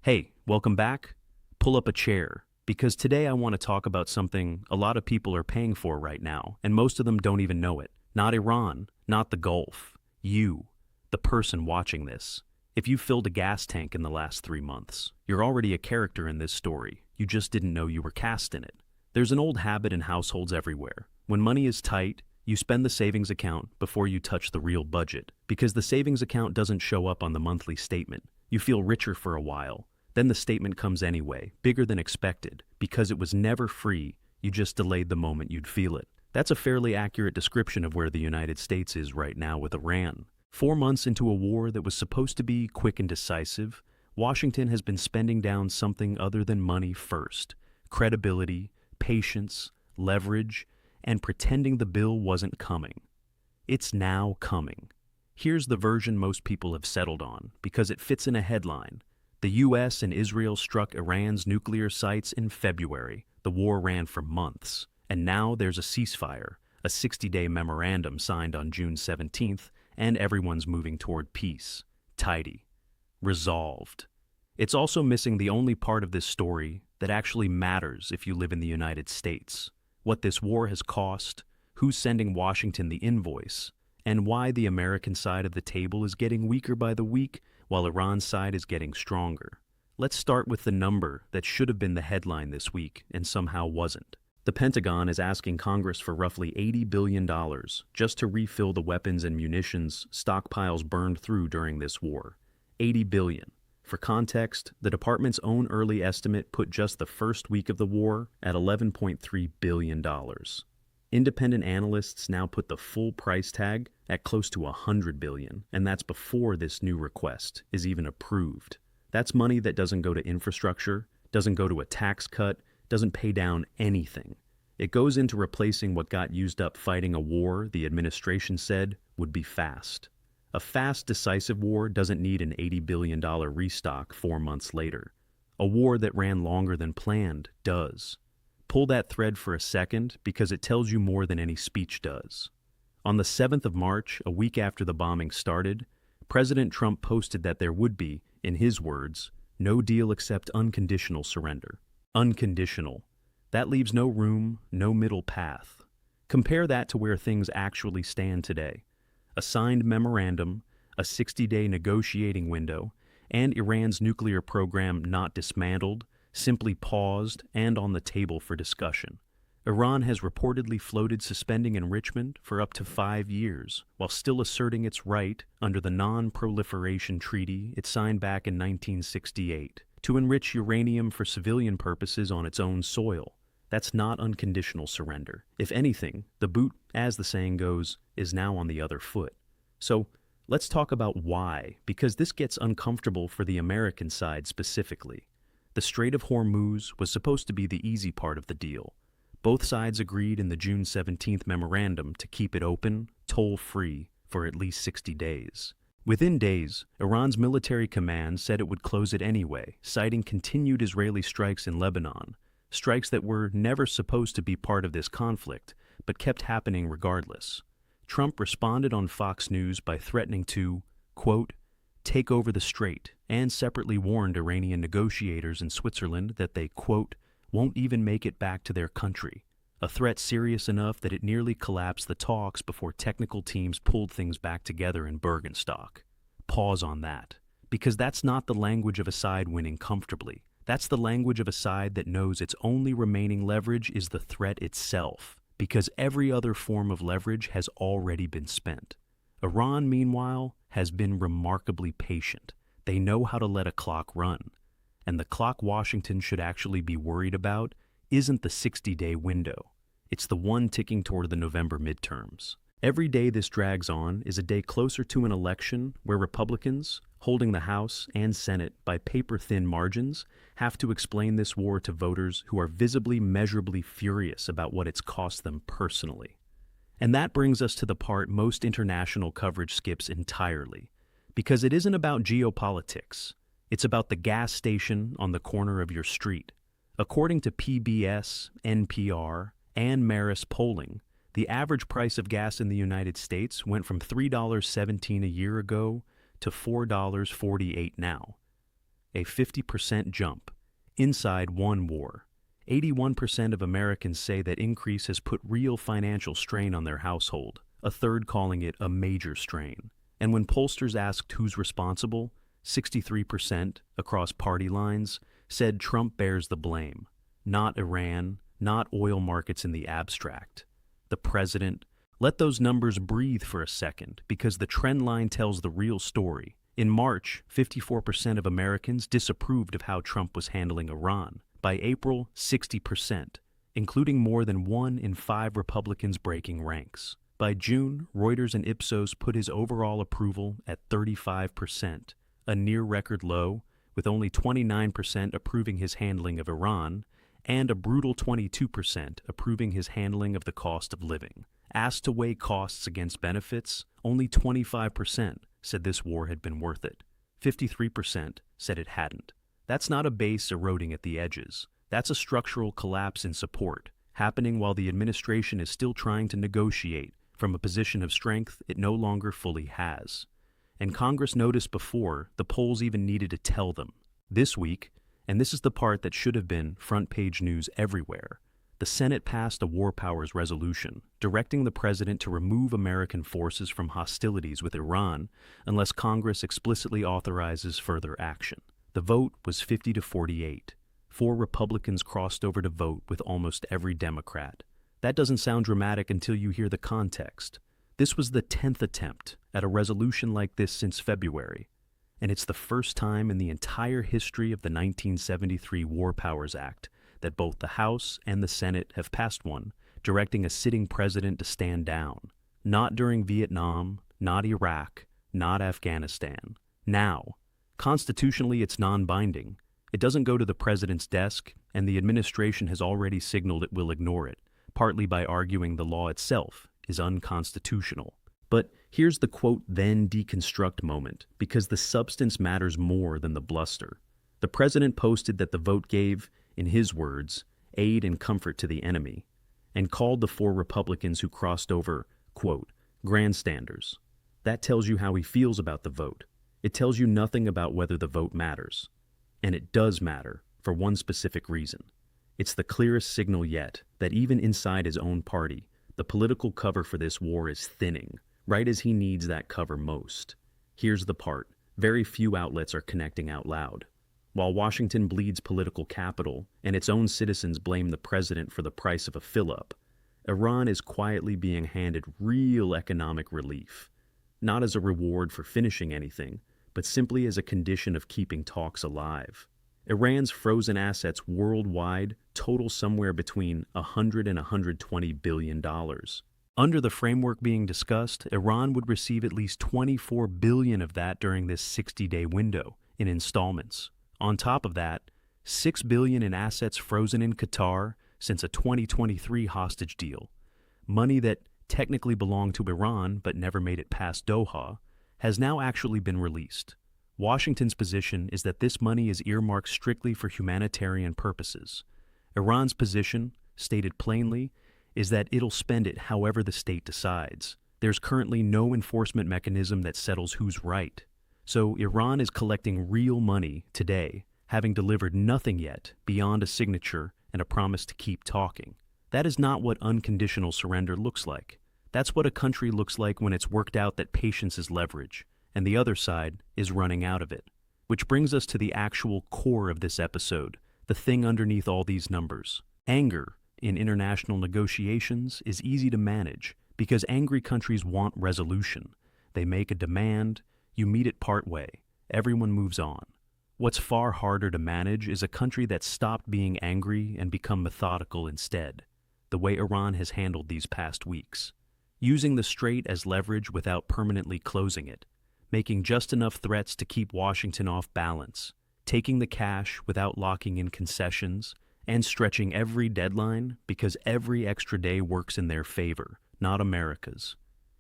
Hey, welcome back. Pull up a chair, because today I want to talk about something a lot of people are paying for right now, and most of them don't even know it. Not Iran, not the Gulf. You, the person watching this. If you filled a gas tank in the last 3 months, you're already a character in this story. You just didn't know you were cast in it. There's an old habit in households everywhere. When money is tight, you spend the savings account before you touch the real budget, because the savings account doesn't show up on the monthly statement. You feel richer for a while. Then the statement comes anyway, bigger than expected, because it was never free, you just delayed the moment you'd feel it. That's a fairly accurate description of where the United States is right now with Iran. 4 months into a war that was supposed to be quick and decisive, Washington has been spending down something other than money first: credibility, patience, leverage, and pretending the bill wasn't coming. It's now coming. Here's the version most people have settled on, because it fits in a headline. The US and Israel struck Iran's nuclear sites in February. The war ran for months. And now there's a ceasefire, a 60-day memorandum signed on June 17th, and everyone's moving toward peace. Tidy. Resolved. It's also missing the only part of this story that actually matters if you live in the United States: what this war has cost, who's sending Washington the invoice, and why the American side of the table is getting weaker by the week while Iran's side is getting stronger. Let's start with the number that should have been the headline this week and somehow wasn't. The Pentagon is asking Congress for roughly $80 billion just to refill the weapons and munitions stockpiles burned through during this war. $80 billion. For context, the department's own early estimate put just the first week of the war at $11.3 billion. Independent analysts now put the full price tag at close to $100 billion, and that's before this new request is even approved. That's money that doesn't go to infrastructure, doesn't go to a tax cut, doesn't pay down anything. It goes into replacing what got used up fighting a war the administration said would be fast. A fast, decisive war doesn't need an $80 billion restock 4 months later. A war that ran longer than planned does. Pull that thread for a second, because it tells you more than any speech does. On the 7th of March, a week after the bombing started, President Trump posted that there would be, in his words, no deal except unconditional surrender. Unconditional. That leaves no room, no middle path. Compare that to where things actually stand today. A signed memorandum, a 60-day negotiating window, and Iran's nuclear program not dismantled, simply paused and on the table for discussion. Iran has reportedly floated suspending enrichment for up to 5 years, while still asserting its right, under the Non-Proliferation Treaty it signed back in 1968, to enrich uranium for civilian purposes on its own soil. That's not unconditional surrender. If anything, the boot, as the saying goes, is now on the other foot. So, let's talk about why, because this gets uncomfortable for the American side specifically. The Strait of Hormuz was supposed to be the easy part of the deal. Both sides agreed in the June 17th memorandum to keep it open, toll-free, for at least 60 days. Within days, Iran's military command said it would close it anyway, citing continued Israeli strikes in Lebanon, strikes that were never supposed to be part of this conflict, but kept happening regardless. Trump responded on Fox News by threatening to, quote, take over the strait, and separately warned Iranian negotiators in Switzerland that they, quote, won't even make it back to their country, a threat serious enough that it nearly collapsed the talks before technical teams pulled things back together in Bergenstock. Pause on that, because that's not the language of a side winning comfortably. That's the language of a side that knows its only remaining leverage is the threat itself, because every other form of leverage has already been spent. Iran, meanwhile, has been remarkably patient. They know how to let a clock run. And the clock Washington should actually be worried about isn't the 60-day window. It's the one ticking toward the November midterms. Every day this drags on is a day closer to an election where Republicans, holding the House and Senate by paper-thin margins, have to explain this war to voters who are visibly, measurably furious about what it's cost them personally. And that brings us to the part most international coverage skips entirely, because it isn't about geopolitics. It's about the gas station on the corner of your street. According to PBS, NPR, and Marist polling, the average price of gas in the United States went from $3.17 a year ago to $4.48 now. a 50% jump. Inside one war, 81% of Americans say that increase has put real financial strain on their household, a third calling it a major strain. And when pollsters asked who's responsible, 63% across party lines said Trump bears the blame. Not Iran, not oil markets in the abstract. The president. Let those numbers breathe for a second, because the trend line tells the real story. In March, 54% of Americans disapproved of how Trump was handling Iran. By April, 60%, including more than 1 in 5 Republicans breaking ranks. By June, Reuters and Ipsos put his overall approval at 35%, a near-record low, with only 29% approving his handling of Iran, and a brutal 22% approving his handling of the cost of living. Asked to weigh costs against benefits, only 25% said this war had been worth it. 53% said it hadn't. That's not a base eroding at the edges. That's a structural collapse in support, happening while the administration is still trying to negotiate from a position of strength it no longer fully has. And Congress noticed before the polls even needed to tell them. This week, and this is the part that should have been front-page news everywhere, the Senate passed a war powers resolution directing the president to remove American forces from hostilities with Iran unless Congress explicitly authorizes further action. The vote was 50 to 48. 4 Republicans crossed over to vote with almost every Democrat. That doesn't sound dramatic until you hear the context. This was the 10th attempt at a resolution like this since February, and it's the first time in the entire history of the 1973 War Powers Act that both the House and the Senate have passed one, directing a sitting president to stand down. Not during Vietnam, not Iraq, not Afghanistan. Now. Constitutionally, it's non-binding. It doesn't go to the president's desk, and the administration has already signaled it will ignore it, partly by arguing the law itself is unconstitutional. But here's the quote then deconstruct moment, because the substance matters more than the bluster. The president posted that the vote gave, in his words, aid and comfort to the enemy, and called the 4 Republicans who crossed over, quote, grandstanders. That tells you how he feels about the vote. It tells you nothing about whether the vote matters. And it does matter, for one specific reason. It's the clearest signal yet that even inside his own party, the political cover for this war is thinning, right as he needs that cover most. Here's the part. Very few outlets are connecting out loud. While Washington bleeds political capital and its own citizens blame the president for the price of a fill-up, Iran is quietly being handed real economic relief, not as a reward for finishing anything, but simply as a condition of keeping talks alive. Iran's frozen assets worldwide total somewhere between $100 and $120 billion. Under the framework being discussed, Iran would receive at least $24 billion of that during this 60-day window in installments. On top of that, $6 billion in assets frozen in Qatar since a 2023 hostage deal. Money that technically belonged to Iran but never made it past Doha, has now actually been released. Washington's position is that this money is earmarked strictly for humanitarian purposes. Iran's position, stated plainly, is that it'll spend it however the state decides. There's currently no enforcement mechanism that settles who's right. So Iran is collecting real money today, having delivered nothing yet beyond a signature and a promise to keep talking. That is not what unconditional surrender looks like. That's what a country looks like when it's worked out that patience is leverage, and the other side is running out of it. Which brings us to the actual core of this episode, the thing underneath all these numbers. Anger in international negotiations is easy to manage because angry countries want resolution. They make a demand, you meet it partway, everyone moves on. What's far harder to manage is a country that's stopped being angry and become methodical instead, the way Iran has handled these past weeks. Using the strait as leverage without permanently closing it, making just enough threats to keep Washington off balance, taking the cash without locking in concessions, and stretching every deadline because every extra day works in their favor, not America's.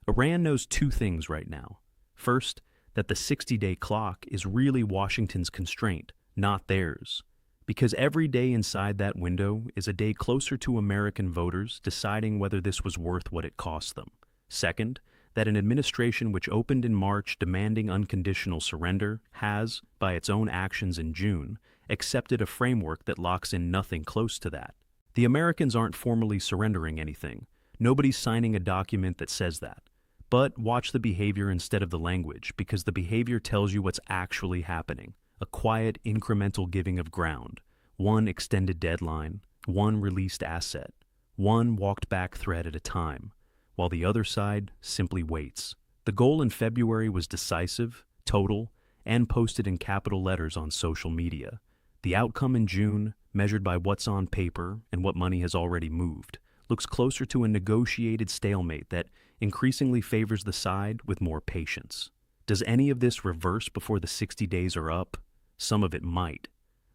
Iran knows 2 things right now. First, that the 60-day clock is really Washington's constraint, not theirs, because every day inside that window is a day closer to American voters deciding whether this was worth what it cost them. Second, that an administration which opened in March demanding unconditional surrender has, by its own actions in June, accepted a framework that locks in nothing close to that. The Americans aren't formally surrendering anything. Nobody's signing a document that says that. But watch the behavior instead of the language, because the behavior tells you what's actually happening. A quiet, incremental giving of ground. One extended deadline, one released asset, one walked back thread at a time, while the other side simply waits. The goal in February was decisive, total, and posted in capital letters on social media. The outcome in June, measured by what's on paper and what money has already moved, looks closer to a negotiated stalemate that increasingly favors the side with more patience. Does any of this reverse before the 60 days are up? Some of it might.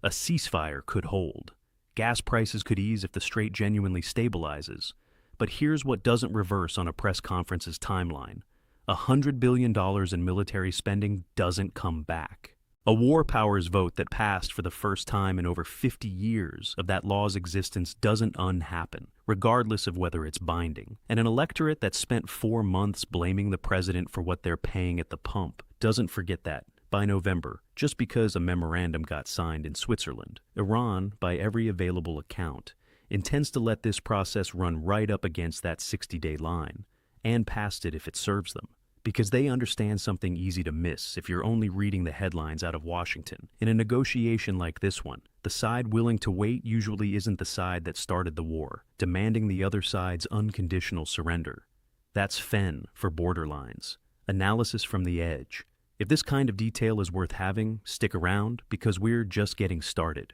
A ceasefire could hold. Gas prices could ease if the strait genuinely stabilizes. But here's what doesn't reverse on a press conference's timeline. $100 billion in military spending doesn't come back. A war powers vote that passed for the first time in over 50 years of that law's existence doesn't unhappen, regardless of whether it's binding. And an electorate that spent 4 months blaming the president for what they're paying at the pump doesn't forget that by November, just because a memorandum got signed in Switzerland. Iran, by every available account, intends to let this process run right up against that 60-day line, and past it if it serves them. Because they understand something easy to miss if you're only reading the headlines out of Washington. In a negotiation like this one, the side willing to wait usually isn't the side that started the war, demanding the other side's unconditional surrender. That's FEN for borderlines. Analysis from the edge. If this kind of detail is worth having, stick around, because we're just getting started.